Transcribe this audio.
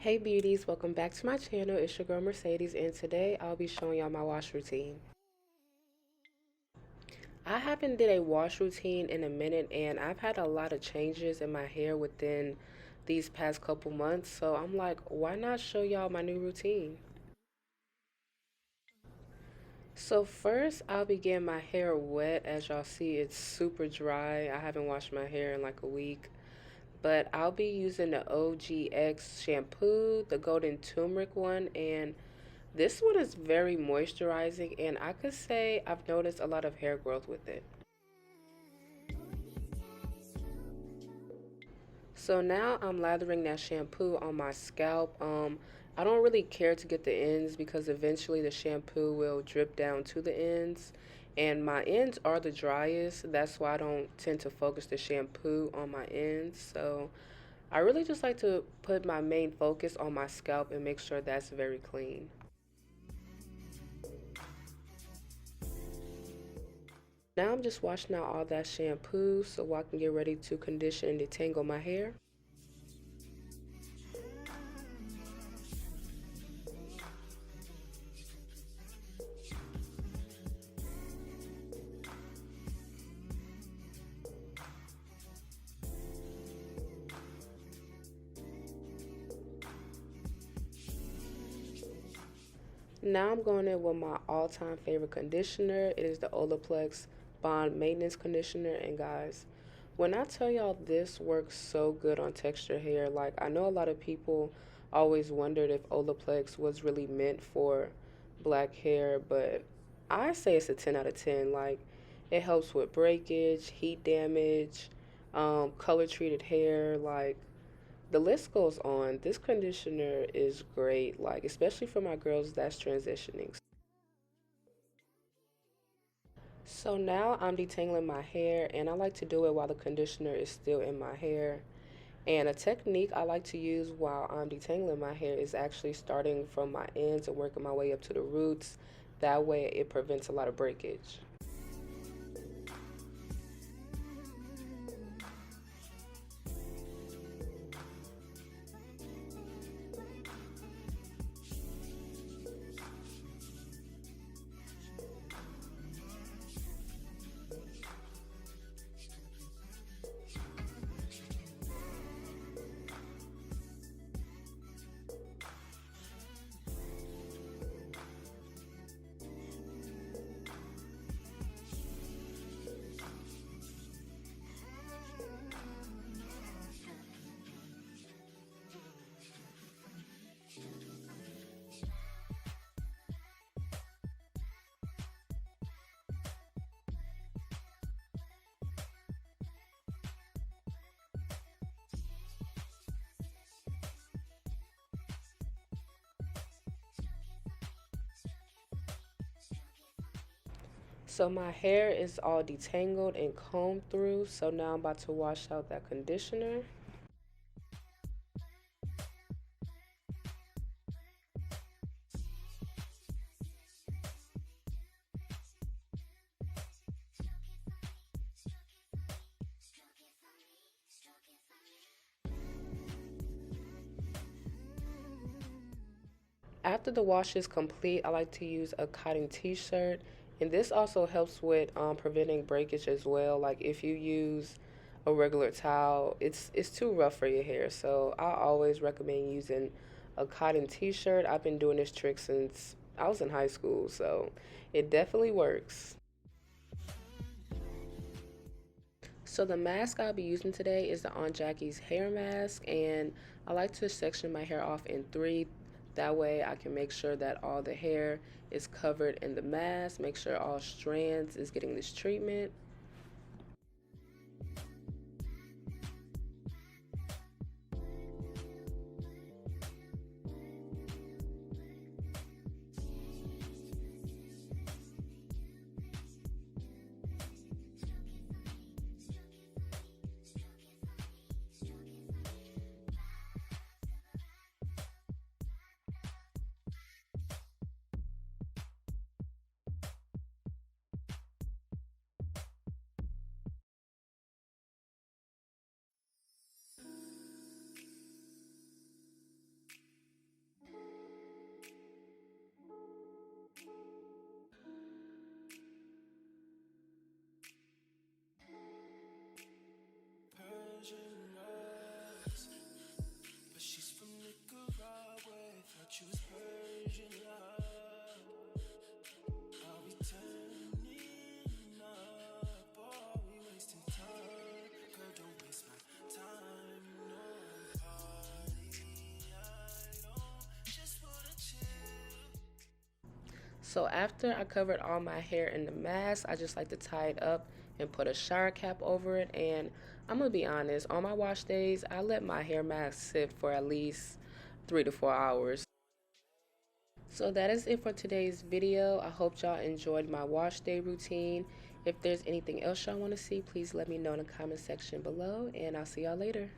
Hey beauties, welcome back to my channel. It's your girl Mercedes, and today I'll be showing y'all my wash routine. I haven't did a wash routine in a minute, and I've had a lot of changes in my hair within these past couple months, so I'm like, why not show y'all my new routine? So first I'll be getting my hair wet. As y'all see, it's super dry. I haven't washed my hair in like a week. But I'll be using the OGX shampoo, the golden turmeric one, and this one is very moisturizing, and I could say I've noticed a lot of hair growth with it. So now I'm lathering that shampoo on my scalp. I don't really care to get the ends because eventually the shampoo will drip down to the ends. And my ends are the driest. That's why I don't tend to focus the shampoo on my ends. So I really just like to put my main focus on my scalp and make sure that's very clean. Now I'm just washing out all that shampoo so I can get ready to condition and detangle my hair. Now I'm going in with my all-time favorite conditioner. It is the Olaplex Bond Maintenance Conditioner. And guys, when I tell y'all this works so good on textured hair, like I know a lot of people always wondered if Olaplex was really meant for black hair, but I say it's a 10 out of 10. Like it helps with breakage, heat damage, color treated hair, like the list goes on. This conditioner is great, like especially for my girls that's transitioning. So now I'm detangling my hair, and I like to do it while the conditioner is still in my hair. And a technique I like to use while I'm detangling my hair is actually starting from my ends and working my way up to the roots. That way it prevents a lot of breakage. So my hair is all detangled and combed through. So now I'm about to wash out that conditioner. After the wash is complete, I like to use a cotton t-shirt, and this also helps with preventing breakage as well. Like if you use a regular towel, it's too rough for your hair. So I always recommend using a cotton t-shirt. I've been doing this trick since I was in high school, so it definitely works. So the mask I'll be using today is the Aunt Jackie's hair mask, and I like to section my hair off in three. That way I can make sure that all the hair is covered in the mask, make sure all strands is getting this treatment. So after I covered all my hair in the mask, I just like to tie it up and put a shower cap over it. And I'm gonna be honest, on my wash days, I let my hair mask sit for at least 3 to 4 hours. So that is it for today's video. I hope y'all enjoyed my wash day routine. If there's anything else y'all want to see, please let me know in the comment section below, and I'll see y'all later.